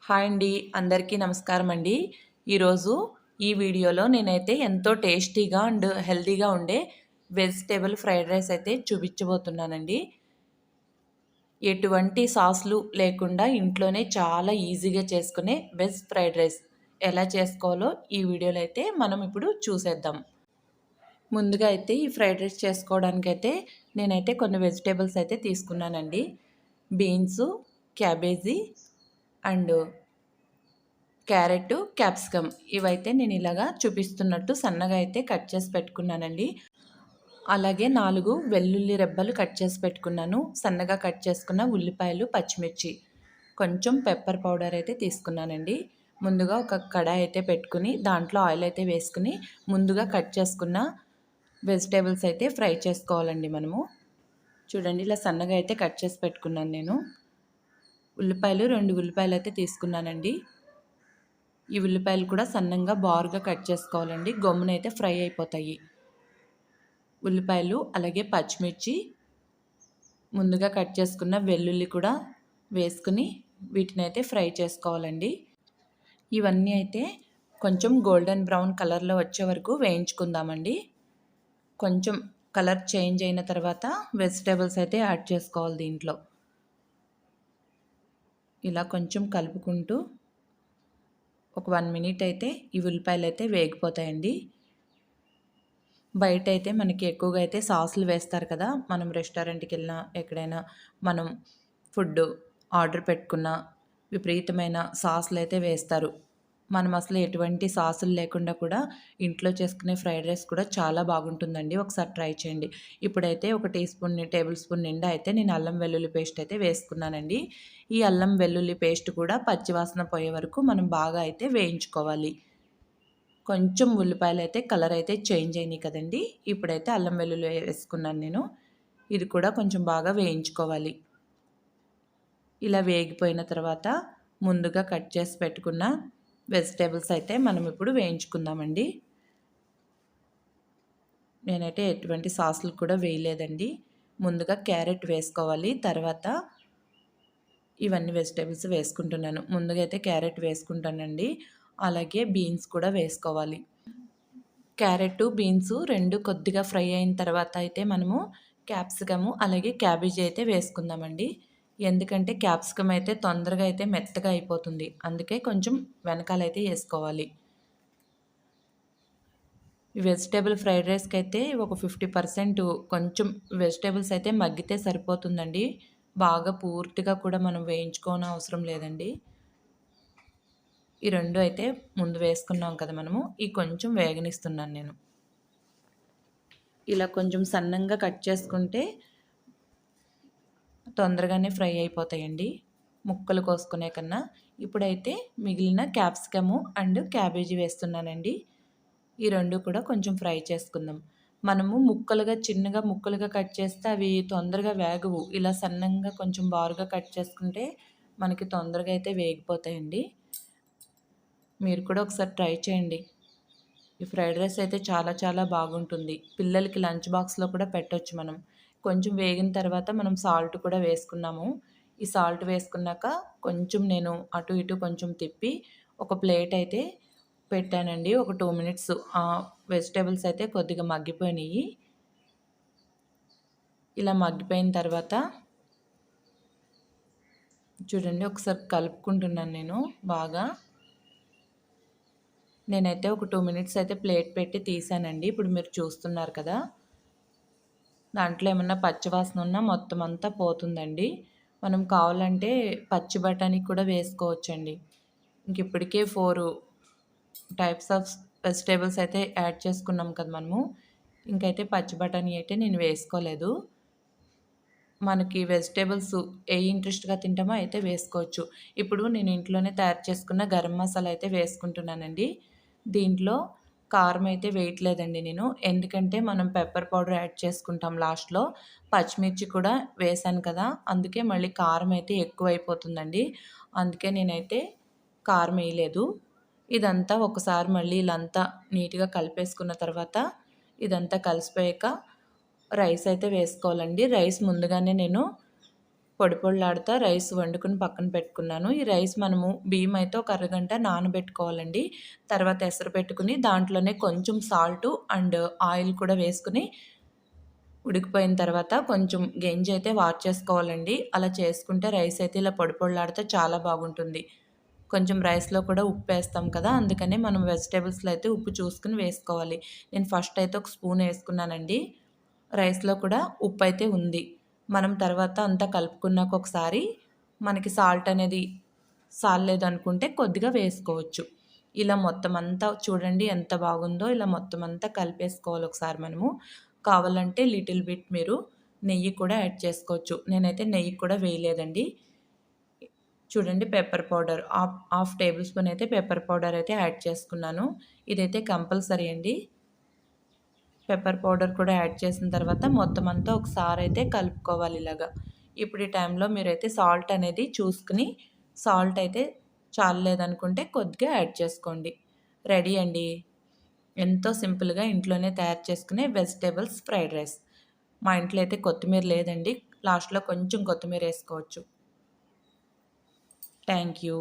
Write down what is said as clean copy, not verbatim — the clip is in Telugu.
హాయ్ అండి, అందరికీ నమస్కారం అండి. ఈరోజు ఈ వీడియోలో నేనైతే ఎంతో టేస్టీగా అండ్ హెల్తీగా ఉండే వెజిటేబుల్ ఫ్రైడ్ రైస్ అయితే చూపించబోతున్నానండి. ఎటువంటి సాస్లు లేకుండా ఇంట్లోనే చాలా ఈజీగా చేసుకునే వెజ్ ఫ్రైడ్ రైస్ ఎలా చేసుకోవాలో ఈ వీడియోలో అయితే మనం ఇప్పుడు చూసేద్దాం. ముందుగా అయితే ఈ ఫ్రైడ్ రైస్ చేసుకోవడానికైతే నేనైతే కొన్ని వెజిటేబుల్స్ అయితే తీసుకున్నానండి. Beans, cabbage and carrot, capsicum ఇవైతే నేను ఇలాగా చూపిస్తున్నట్టు సన్నగా అయితే కట్ చేసి పెట్టుకున్నానండి. అలాగే 4 వెల్లుల్లి రెబ్బలు కట్ చేసి పెట్టుకున్నాను. సన్నగా కట్ చేసుకున్న ఉల్లిపాయలు, పచ్చిమిర్చి, కొంచెం పెప్పర్ పౌడర్ అయితే తీసుకున్నానండి. ముందుగా ఒక కడాయి అయితే పెట్టుకుని దాంట్లో ఆయిల్ అయితే వేసుకుని ముందుగా కట్ చేసుకున్న వెజిటేబుల్స్ అయితే ఫ్రై చేసుకోవాలండి మనము. చూడండి, ఇలా సన్నగా అయితే కట్ చేసి పెట్టుకున్నాను నేను. ఉల్లిపాయలు 2 ఉల్లిపాయలు అయితే తీసుకున్నానండి. ఈ ఉల్లిపాయలు కూడా సన్నంగా బారుగా కట్ చేసుకోవాలండి, గమ్మునైతే ఫ్రై అయిపోతాయి. ఉల్లిపాయలు అలాగే పచ్చిమిర్చి, ముందుగా కట్ చేసుకున్న వెల్లుల్లి కూడా వేసుకుని వీటిని అయితే ఫ్రై చేసుకోవాలండి. ఇవన్నీ అయితే కొంచెం గోల్డెన్ బ్రౌన్ కలర్లో వచ్చే వరకు వేయించుకుందామండి. కొంచెం కలర్ చేంజ్ అయిన తర్వాత వెజిటేబుల్స్ అయితే యాడ్ చేసుకోవాలి దీంట్లో. ఇలా కొంచెం కలుపుకుంటూ ఒక 1 మినిట్ అయితే ఈ ఉల్లిపాయలు అయితే వేగిపోతాయండి. బయట అయితే మనకి ఎక్కువగా అయితే సాసులు వేస్తారు కదా, మనం రెస్టారెంట్కి వెళ్ళినా ఎక్కడైనా మనం ఫుడ్ ఆర్డర్ పెట్టుకున్న విపరీతమైన సాసులు అయితే వేస్తారు. మనం అసలు ఎటువంటి సాసులు లేకుండా కూడా ఇంట్లో చేసుకునే ఫ్రైడ్ రైస్ కూడా చాలా బాగుంటుందండి. ఒకసారి ట్రై చేయండి. ఇప్పుడైతే ఒక టేబుల్ స్పూన్ నిండా అయితే నేను అల్లం వెల్లుల్లి పేస్ట్ అయితే వేసుకున్నానండి. ఈ అల్లం వెల్లుల్లి పేస్ట్ కూడా పచ్చివాసన పోయే వరకు మనం బాగా అయితే వేయించుకోవాలి. కొంచెం ఉల్లిపాయలు అయితే కలర్ అయితే చేంజ్ అయినాయి కదండి. ఇప్పుడైతే అల్లం వెల్లుల్లి వేసుకున్నాను నేను. ఇది కూడా కొంచెం బాగా వేయించుకోవాలి. ఇలా వేగిపోయిన తర్వాత ముందుగా కట్ చేసి పెట్టుకున్న వెజిటేబుల్స్ అయితే మనం ఇప్పుడు వేయించుకుందామండి. నేనైతే ఎటువంటి సాసులు కూడా వేయలేదండి. ముందుగా క్యారెట్ వేసుకోవాలి, తర్వాత ఇవన్నీ వెజిటేబుల్స్ వేసుకుంటున్నాను. ముందుగా అయితే క్యారెట్ వేసుకుంటానండి. అలాగే బీన్స్ కూడా వేసుకోవాలి. క్యారెట్, బీన్స్ 2 కొద్దిగా ఫ్రై అయిన తర్వాత అయితే మనము క్యాప్సికము అలాగే క్యాబేజీ అయితే వేసుకుందామండి. ఎందుకంటే క్యాప్సికమ్ అయితే తొందరగా అయితే మెత్తగా అయిపోతుంది, అందుకే కొంచెం వెనకాలైతే వేసుకోవాలి. ఈ వెజిటేబుల్ ఫ్రైడ్ రైస్కి అయితే ఒక 50% కొంచెం వెజిటేబుల్స్ అయితే మగ్గితే సరిపోతుందండి. బాగా పూర్తిగా కూడా మనం వేయించుకోని అవసరం లేదండి. ఈ 2 అయితే ముందు వేసుకున్నాం కదా మనము, ఈ కొంచెం వేగనిస్తున్నాను నేను. ఇలా కొంచెం సన్నంగా కట్ చేసుకుంటే తొందరగానే ఫ్రై అయిపోతాయండి ముక్కలు కోసుకునే కన్నా. ఇప్పుడైతే మిగిలిన క్యాప్సికము అండ్ క్యాబేజీ వేస్తున్నానండి. ఈ 2 కూడా కొంచెం ఫ్రై చేసుకుందాం. మనము చిన్నగా ముక్కలుగా కట్ చేస్తే అవి తొందరగా వేగవు. ఇలా సన్నంగా కొంచెం బారుగా కట్ చేసుకుంటే మనకి తొందరగా అయితే వేగిపోతాయండి. మీరు కూడా ఒకసారి ట్రై చేయండి. ఈ ఫ్రైడ్ రైస్ అయితే చాలా చాలా బాగుంటుంది. పిల్లలకి లంచ్ బాక్స్లో కూడా పెట్టొచ్చు మనం. కొంచెం వేగిన తర్వాత మనం సాల్ట్ కూడా వేసుకున్నాము. ఈ సాల్ట్ వేసుకున్నాక కొంచెం నేను అటు ఇటు కొంచెం తిప్పి ఒక ప్లేట్ అయితే పెట్టానండి. ఒక 2 మినిట్స్ వెజిటేబుల్స్ అయితే కొద్దిగా మగ్గిపోయినాయి. ఇలా మగ్గిపోయిన తర్వాత చూడండి, ఒకసారి కలుపుకుంటున్నాను నేను బాగా. నేనైతే ఒక 2 మినిట్స్ అయితే ప్లేట్ పెట్టి తీసానండి. ఇప్పుడు మీరు చూస్తున్నారు కదా, దాంట్లో ఏమన్నా పచ్చివాసన ఉన్నా మొత్తం అంతా పోతుందండి. మనం కావాలంటే పచ్చి బఠానీ కూడా వేసుకోవచ్చండి. ఇంక ఇప్పటికే 4 టైప్స్ ఆఫ్ వెజిటేబుల్స్ అయితే యాడ్ చేసుకున్నాం కదా మనము. ఇంకైతే పచ్చి బఠానీ అయితే నేను వేసుకోలేదు. మనకి వెజిటేబుల్స్ ఇంట్రెస్ట్గా తింటామో అయితే వేసుకోవచ్చు. ఇప్పుడు నేను ఇంట్లోనే తయారు చేసుకున్న గరం మసాలా అయితే వేసుకుంటున్నానండి. దీంట్లో కారం అయితే వేయట్లేదండి నేను, ఎందుకంటే మనం పెప్పర్ పౌడర్ యాడ్ చేసుకుంటాం లాస్ట్లో. పచ్చిమిర్చి కూడా వేసాను కదా, అందుకే మళ్ళీ కారం అయితే ఎక్కువ అయిపోతుందండి. అందుకే నేనైతే కారం వేయలేదు. ఇదంతా ఒకసారి మళ్ళీ ఇలాంతా నీట్గా కలిపేసుకున్న తర్వాత ఇదంతా కలిసిపోయాక రైస్ అయితే వేసుకోవాలండి. రైస్ ముందుగానే నేను పొడి పొడిలాడుతా రైస్ వండుకొని పక్కన పెట్టుకున్నాను. ఈ రైస్ మనము బియ్యం అయితే ఒక అరగంట నానబెట్టుకోవాలండి. తర్వాత ఎసరు పెట్టుకుని దాంట్లోనే కొంచెం సాల్టు అండ్ ఆయిల్ కూడా వేసుకుని ఉడికిపోయిన తర్వాత కొంచెం గెంజి అయితే వార్చేసుకోవాలండి. అలా చేసుకుంటే రైస్ అయితే ఇలా పొడి పొడిలాడితే చాలా బాగుంటుంది. కొంచెం రైస్‌లో కూడా ఉప్పేస్తాం కదా! అందుకనే మనం వెజిటబుల్స్‌లో అయితే ఉప్పు చూసుకొని వేసుకోవాలి. నేను ఫస్ట్ అయితే ఒక స్పూన్ ఏసుకున్నానండి. రైస్‌లో కూడా ఉప్పయితే ఉంది. మనం తర్వాత అంతా కలుపుకున్నాక ఒకసారి మనకి సాల్ట్ అనేది సాల్లేదనుకుంటే కొద్దిగా వేసుకోవచ్చు. ఇలా మొత్తం అంతా చూడండి ఎంత బాగుందో. ఇలా మొత్తం అంతా కలిపేసుకోవాలి ఒకసారి మనము. కావాలంటే లిటిల్ బిట్ మీరు నెయ్యి కూడా యాడ్ చేసుకోవచ్చు. నేనైతే నెయ్యి కూడా వేయలేదండి. చూడండి pepper powder half table spoon అయితే పెప్పర్ పౌడర్ అయితే యాడ్ చేసుకున్నాను. ఇదైతే కంపల్సరీ అండి. పెప్పర్ పౌడర్ కూడా యాడ్ చేసిన తర్వాత మొత్తం అంతా ఒకసారి అయితే కలుపుకోవాలి ఇలాగా. ఇప్పుడు ఈ టైంలో మీరైతే సాల్ట్ అనేది చూసుకుని సాల్ట్ అయితే చాలలేదనుకుంటే కొద్దిగా యాడ్ చేసుకోండి. రెడీ అండి. ఎంతో సింపుల్‌గా ఇంట్లోనే తయారు చేసుకునే వెజిటబుల్స్ ఫ్రైడ్ రైస్. మా ఇంట్లో అయితే కొత్తిమీర లేదండి. లాస్ట్‌లో కొంచెం కొత్తిమీర ఏసుకోవచ్చు. Thank you.